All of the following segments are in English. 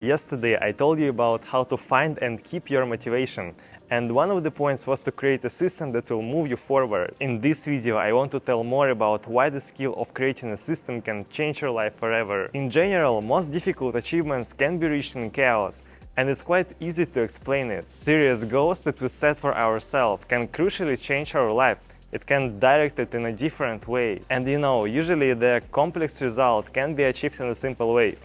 Yesterday I told you about how to find and keep your motivation, and one of the points was to create a system that will move you forward. In this video I want to tell more about why the skill of creating a system can change your life forever. In general, most difficult achievements can be reached in chaos, and it's quite easy to explain it. Serious goals that we set for ourselves can crucially change our life. It can direct it in a different way. And usually the complex result can be achieved in a simple way.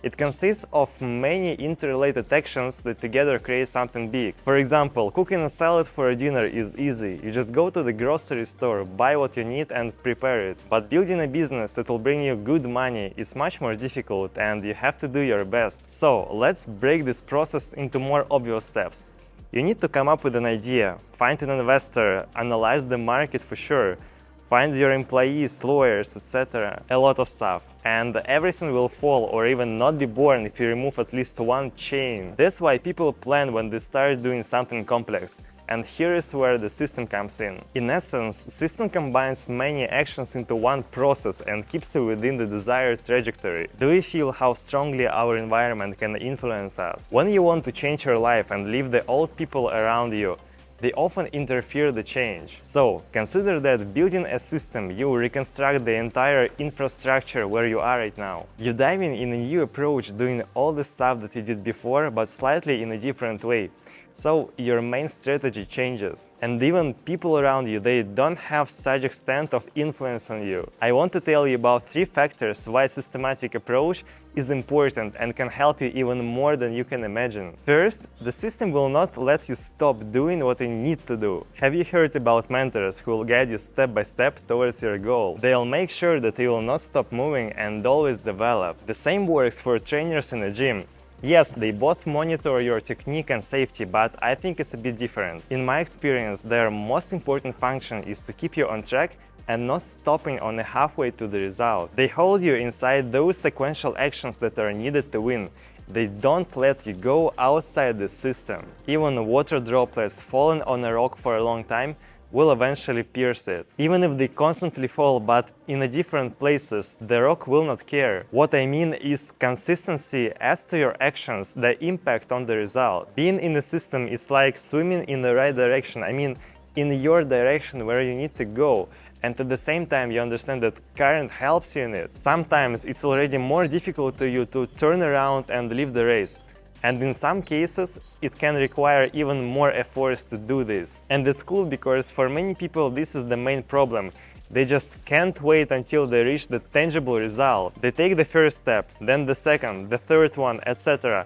It consists of many interrelated actions that together create something big. For example, cooking a salad for a dinner is easy. You just go to the grocery store, buy what you need and prepare it. But building a business that will bring you good money is much more difficult, and you have to do your best. So let's break this process into more obvious steps. You need to come up with an idea, find an investor, analyze the market for sure, find your employees, lawyers, etc. A lot of stuff. And everything will fall or even not be born if you remove at least one chain. That's why people plan when they start doing something complex. And here is where the system comes in. In essence, system combines many actions into one process and keeps you within the desired trajectory. Do you feel how strongly our environment can influence us? When you want to change your life and leave the old people around you, they often interfere the change. So, consider that building a system, you reconstruct the entire infrastructure where you are right now. You dive in a new approach, doing all the stuff that you did before, but slightly in a different way. So, your main strategy changes. And even people around you, they don't have such extent of influence on you. I want to tell you about 3 factors why systematic approach is important and can help you even more than you can imagine. First, the system will not let you stop doing what you need to do. Have you heard about mentors who will guide you step by step towards your goal? They'll make sure that you will not stop moving and always develop. The same works for trainers in a gym. Yes, they both monitor your technique and safety, but I think it's a bit different. In my experience, their most important function is to keep you on track and not stopping on a halfway to the result. They hold you inside those sequential actions that are needed to win. They don't let you go outside the system. Even water droplets falling on a rock for a long time will eventually pierce it. Even if they constantly fall, but in a different places, the rock will not care. What I mean is consistency as to your actions, the impact on the result. Being in the system is like swimming in the right direction, in your direction where you need to go. And at the same time, you understand that current helps you in it. Sometimes it's already more difficult to you to turn around and leave the race. And in some cases, it can require even more efforts to do this. And it's cool because for many people this is the main problem. They just can't wait until they reach the tangible result. They take the first step, then the second, the third one, etc.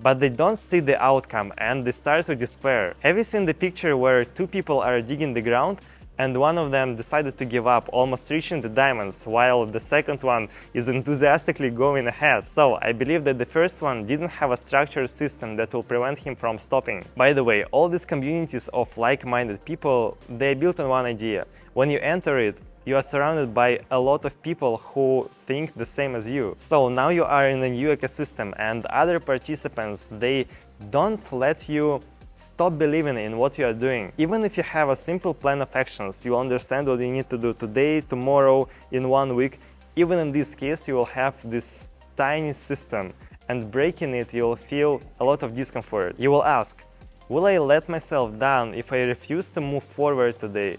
But they don't see the outcome and they start to despair. Have you seen the picture where 2 people are digging the ground and one of them decided to give up, almost reaching the diamonds, while the second one is enthusiastically going ahead? So, I believe that the first one didn't have a structured system that will prevent him from stopping. By the way, all these communities of like-minded people, they built on one idea. When you enter it, you are surrounded by a lot of people who think the same as you. So now you are in a new ecosystem, and other participants, they don't let you stop believing in what you are doing. Even if you have a simple plan of actions, you understand what you need to do today, tomorrow, in 1 week. Even in this case, you will have this tiny system, and breaking it, you will feel a lot of discomfort. You will ask, will I let myself down if I refuse to move forward today?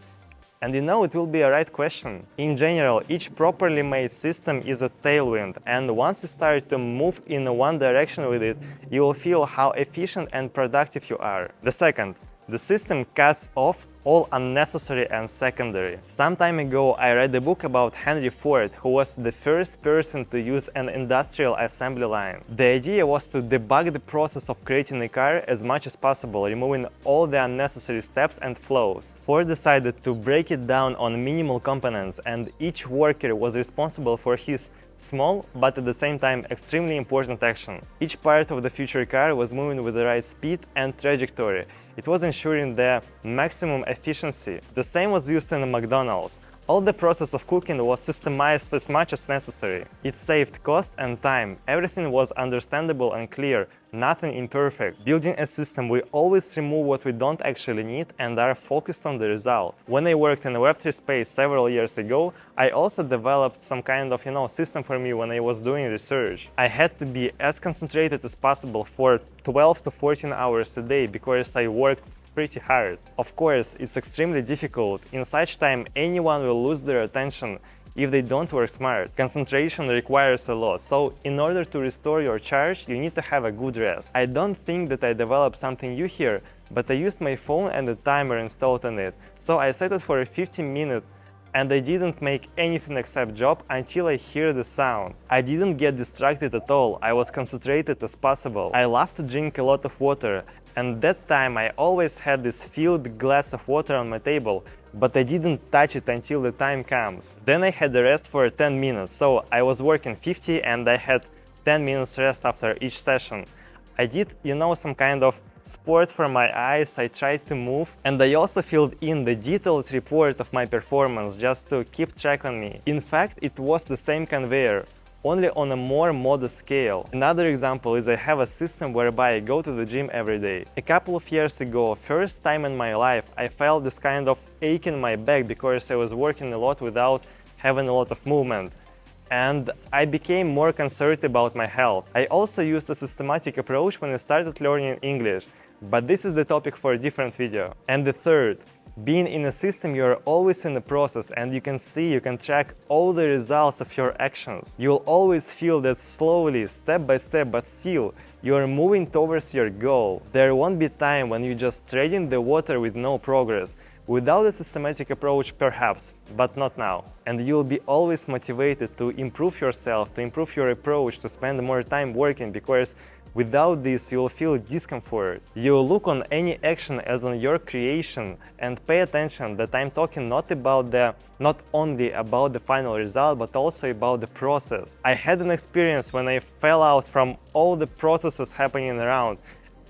And it will be a right question. In general, each properly made system is a tailwind, and once you start to move in one direction with it, you will feel how efficient and productive you are. The second, the system cuts off all unnecessary and secondary. Some time ago, I read a book about Henry Ford, who was the first person to use an industrial assembly line. The idea was to debug the process of creating a car as much as possible, removing all the unnecessary steps and flows. Ford decided to break it down on minimal components, and each worker was responsible for his small, but at the same time extremely important action. Each part of the future car was moving with the right speed and trajectory. It was ensuring the maximum efficiency. The same was used in McDonald's. All the process of cooking was systemized as much as necessary. It saved cost and time. Everything was understandable and clear, nothing imperfect. Building a system, we always remove what we don't actually need and are focused on the result. When I worked in the Web3 space several years ago, I also developed some kind of, system for me when I was doing research. I had to be as concentrated as possible for 12 to 14 hours a day because I worked pretty hard. Of course, it's extremely difficult. In such time, anyone will lose their attention if they don't work smart. Concentration requires a lot, so in order to restore your charge, you need to have a good rest. I don't think that I developed something new here, but I used my phone and a timer installed on it. So I set it for a 15-minute and I didn't make anything except job until I hear the sound. I didn't get distracted at all, I was concentrated as possible. I love to drink a lot of water, and that time I always had this filled glass of water on my table, but I didn't touch it until the time comes. Then I had a rest for 10 minutes, so I was working 50 and I had 10 minutes rest after each session. I did, some kind of sport for my eyes, I tried to move, and I also filled in the detailed report of my performance just to keep track on me. In fact, it was the same conveyor, only on a more modest scale. Another example is I have a system whereby I go to the gym every day. A couple of years ago, first time in my life, I felt this kind of ache in my back because I was working a lot without having a lot of movement. And I became more concerned about my health. I also used a systematic approach when I started learning English, but this is the topic for a different video. And the third, being in a system, you're always in the process and you can track all the results of your actions. You'll always feel that slowly, step by step, but still, you're moving towards your goal. There won't be time when you just tread in the water with no progress. Without a systematic approach, perhaps, but not now. And you'll be always motivated to improve yourself, to improve your approach, to spend more time working, because without this, you'll feel discomfort. You'll look on any action as on your creation and pay attention that I'm talking not only about the final result, but also about the process. I had an experience when I fell out from all the processes happening around.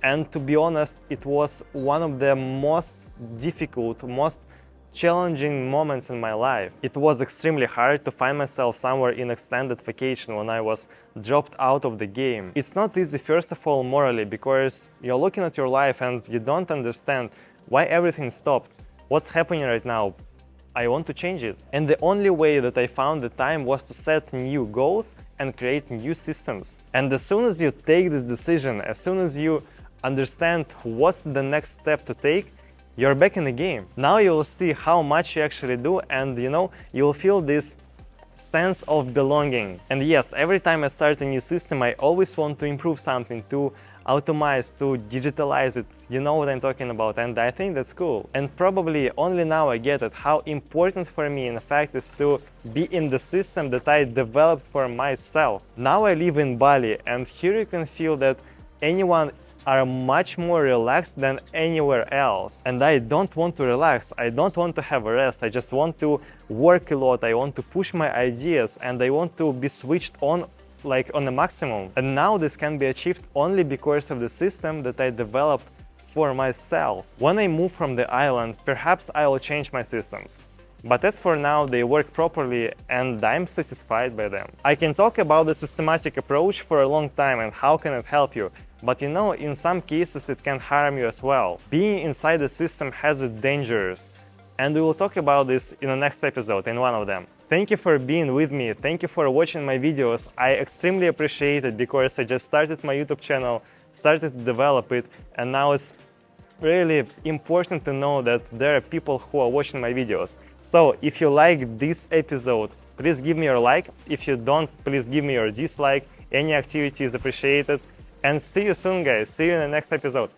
And to be honest, it was one of the most difficult, most challenging moments in my life. It was extremely hard to find myself somewhere in extended vacation when I was dropped out of the game. It's not easy, first of all, morally, because you're looking at your life and you don't understand why everything stopped. What's happening right now? I want to change it. And the only way that I found the time was to set new goals and create new systems. And as soon as you take this decision, as soon as you understand what's the next step to take, you're back in the game. Now you'll see how much you actually do, and you'll feel this sense of belonging. And yes, every time I start a new system, I always want to improve something, to automate, to digitalize it. You know what I'm talking about, and I think that's cool. And probably only now I get it, how important for me in fact is to be in the system that I developed for myself. Now I live in Bali, and here you can feel that anyone are much more relaxed than anywhere else. And I don't want to relax, I don't want to have a rest, I just want to work a lot, I want to push my ideas, and I want to be switched on on the maximum. And now this can be achieved only because of the system that I developed for myself. When I move from the island, perhaps I will change my systems. But as for now, they work properly and I'm satisfied by them. I can talk about the systematic approach for a long time and how can it help you. But in some cases it can harm you as well. Being inside the system has its dangers. And we will talk about this in the next episode, in one of them. Thank you for being with me, thank you for watching my videos. I extremely appreciate it because I just started my YouTube channel, started to develop it, and now it's really important to know that there are people who are watching my videos. So if you like this episode, please give me your like. If you don't, please give me your dislike. Any activity is appreciated. And see you soon, guys. See you in the next episode.